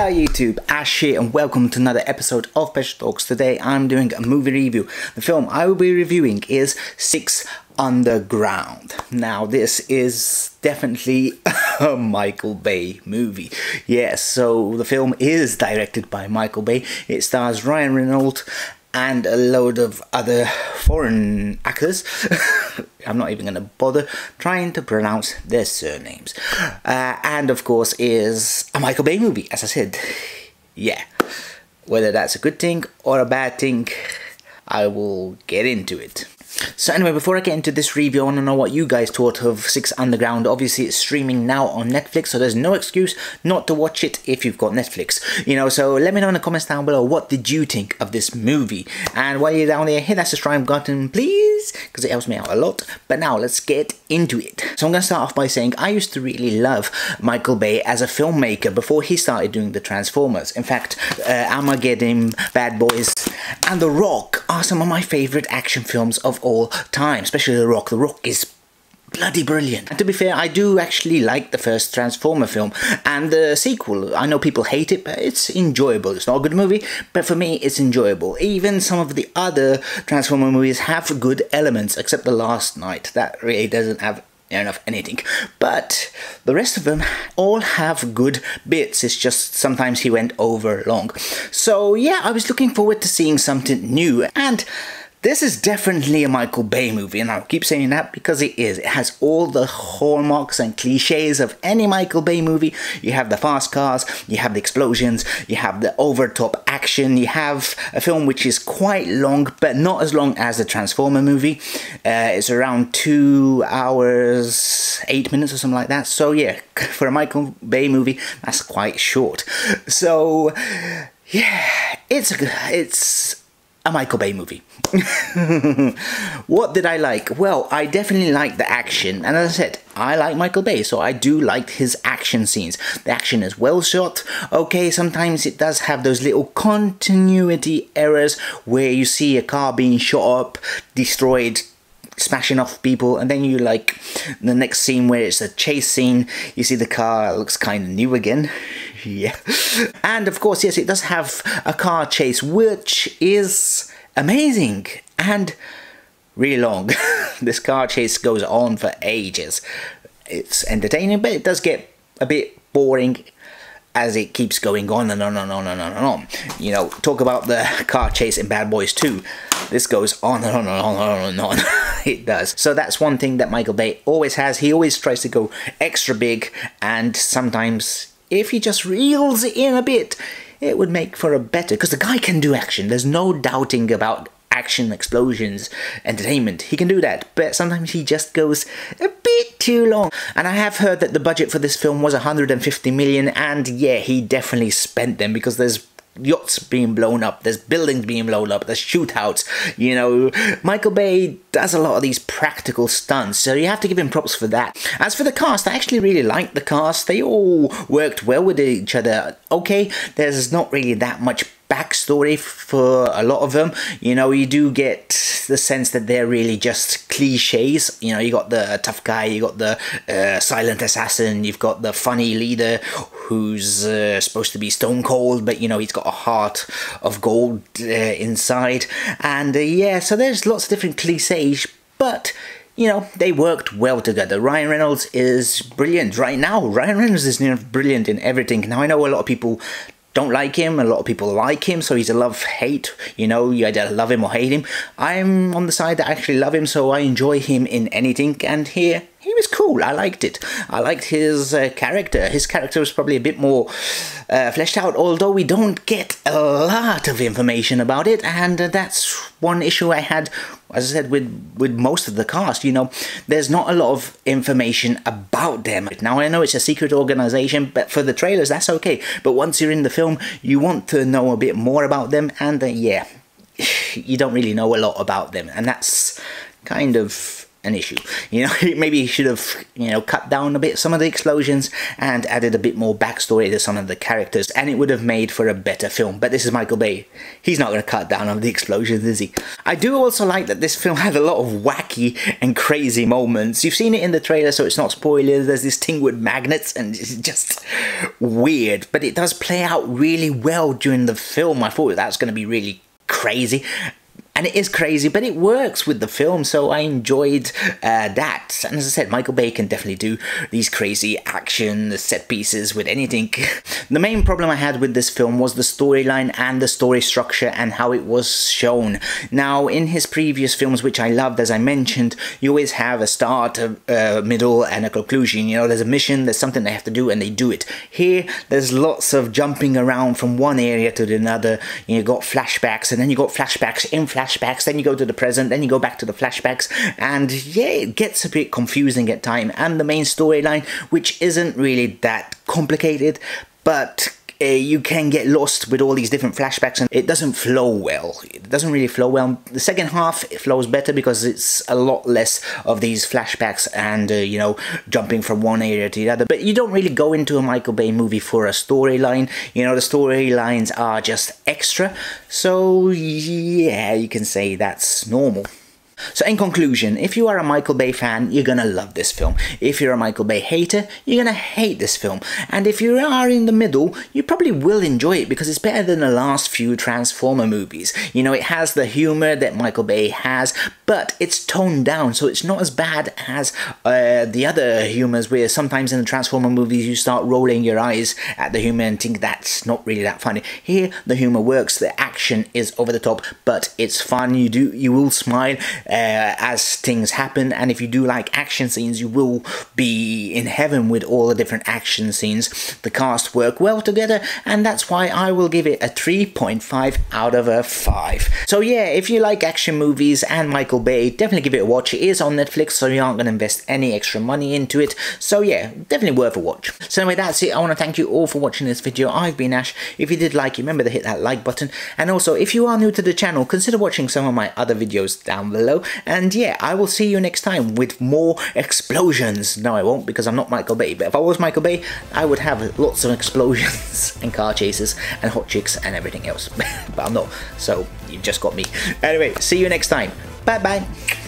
Hello YouTube, Ash here and welcome to another episode of Pesh Talks. Today I'm doing a movie review. The film I will be reviewing is Six Underground. Now this is definitely a Michael Bay movie. Yes, so the film is directed by Michael Bay. It stars Ryan Reynolds and a load of other foreign actors. I'm not even going to bother trying to pronounce their surnames. And of course is a Michael Bay movie, as I said. Yeah, whether that's a good thing or a bad thing, I will get into it. So anyway, before I get into this review, I want to know what you guys thought of Six Underground. Obviously, it's streaming now on Netflix, so there's no excuse not to watch it if you've got Netflix. You know, so let me know in the comments down below, what did you think of this movie? And while you're down there, hit that subscribe button, please, because it helps me out a lot. But now, let's get into it. So I'm going to start off by saying, I used to really love Michael Bay as a filmmaker before he started doing the Transformers. In fact, Armageddon, Bad Boys, and The Rock are some of my favourite action films of all time, especially The Rock. The Rock is bloody brilliant. And to be fair, I do actually like the first Transformer film and the sequel. I know people hate it, but it's enjoyable. It's not a good movie, but for me it's enjoyable. Even some of the other Transformer movies have good elements, except The Last Knight. That really doesn't have enough anything, but the rest of them all have good bits. It's just sometimes he went over long. So yeah, I was looking forward to seeing something new, and this is definitely a Michael Bay movie, and I'll keep saying that because it is. It has all the hallmarks and cliches of any Michael Bay movie. You have the fast cars, you have the explosions, you have the over-top action, you have a film which is quite long, but not as long as the Transformer movie. It's around 2 hours, 8 minutes or something like that. So yeah, for a Michael Bay movie, that's quite short. So yeah, it's a Michael Bay movie. What did I like? Well, I definitely like the action, and as I said, I like Michael Bay, so I do like his action scenes. The action is well shot. Okay, sometimes it does have those little continuity errors where you see a car being shot up, destroyed, smashing off people, and then you like the next scene where it's a chase scene, you see the car looks kind of new again. Yeah. And of course, yes, it does have a car chase, which is amazing and really long. This car chase goes on for ages. It's entertaining, but it does get a bit boring as it keeps going on and on and on and on and on. You know, talk about the car chase in Bad Boys 2. This goes on and on and on and on and on. It does. So that's one thing that Michael Bay always has. He always tries to go extra big, and sometimes if he just reels it in a bit, it would make for a better, because the guy can do action. There's no doubting about action, explosions, entertainment. He can do that, but sometimes he just goes a bit too long. And I have heard that the budget for this film was 150 million, and yeah, he definitely spent them, because there's yachts being blown up, there's buildings being blown up, there's shootouts. You know, Michael Bay does a lot of these practical stunts, so you have to give him props for that. As for the cast, I actually really liked the cast. They all worked well with each other. Okay, there's not really that much backstory for a lot of them. You know, you do get the sense that they're really just cliches. You know, you got the tough guy, you got the silent assassin, you've got the funny leader who's supposed to be stone cold, but you know, he's got a heart of gold inside. And yeah, so there's lots of different cliches, but you know, they worked well together. Ryan Reynolds is brilliant right now. Ryan Reynolds is brilliant in everything. Now, I know a lot of people don't like him, a lot of people like him, so he's a love-hate, you know, you either love him or hate him. I'm on the side that I actually love him, so I enjoy him in anything, and here, he was cool. I liked it. I liked his character. His character was probably a bit more fleshed out, although we don't get a lot of information about it, and that's one issue I had, as I said, with most of the cast. You know, there's not a lot of information about them. Now, I know it's a secret organization, but for the trailers, that's okay. But once you're in the film, you want to know a bit more about them, and yeah, you don't really know a lot about them, and that's kind of an issue. You know, maybe he should have, you know, cut down a bit some of the explosions and added a bit more backstory to some of the characters, and it would have made for a better film. But this is Michael Bay. He's not going to cut down on the explosions, is he? I do also like that this film had a lot of wacky and crazy moments. You've seen it in the trailer, so it's not spoilers. There's this thing with magnets, and it's just weird. But it does play out really well during the film. I thought that was going to be really crazy. And it is crazy, but it works with the film, so I enjoyed that. And as I said, Michael Bay can definitely do these crazy action set pieces with anything. The main problem I had with this film was the storyline and the story structure and how it was shown. Now, in his previous films, which I loved, as I mentioned, you always have a start, a middle, and a conclusion. You know, there's a mission, there's something they have to do, and they do it. Here, there's lots of jumping around from one area to another. You got flashbacks, and then you got flashbacks in flashbacks, then you go to the present, then you go back to the flashbacks, and yeah, it gets a bit confusing at times. And the main storyline, which isn't really that complicated, but you can get lost with all these different flashbacks, and it doesn't flow well. It doesn't really flow well. The second half, it flows better because it's a lot less of these flashbacks and, you know, jumping from one area to the other. But you don't really go into a Michael Bay movie for a storyline. You know, the storylines are just extra. So, yeah, you can say that's normal. So in conclusion, if you are a Michael Bay fan, you're gonna love this film. If you're a Michael Bay hater, you're gonna hate this film. And if you are in the middle, you probably will enjoy it because it's better than the last few Transformer movies. You know, it has the humor that Michael Bay has, but it's toned down, so it's not as bad as the other humors where sometimes in the Transformer movies you start rolling your eyes at the humor and think that's not really that funny. Here, the humor works, the action is over the top, but it's fun. You will smile as things happen, and if you do like action scenes, you will be in heaven with all the different action scenes. The cast work well together, and that's why I will give it a 3.5 out of a 5. So yeah, if you like action movies and Michael Bay, definitely give it a watch. It is on Netflix, so you aren't going to invest any extra money into it. So yeah, definitely worth a watch. So anyway, that's it. I want to thank you all for watching this video. I've been Ash. If you did like it, remember to hit that like button. And also, if you are new to the channel, consider watching some of my other videos down below. And yeah, I will see you next time with more explosions. No, I won't, because I'm not Michael Bay. But if I was Michael Bay, I would have lots of explosions and car chases and hot chicks and everything else. But I'm not, so you've just got me. Anyway, see you next time. Bye bye.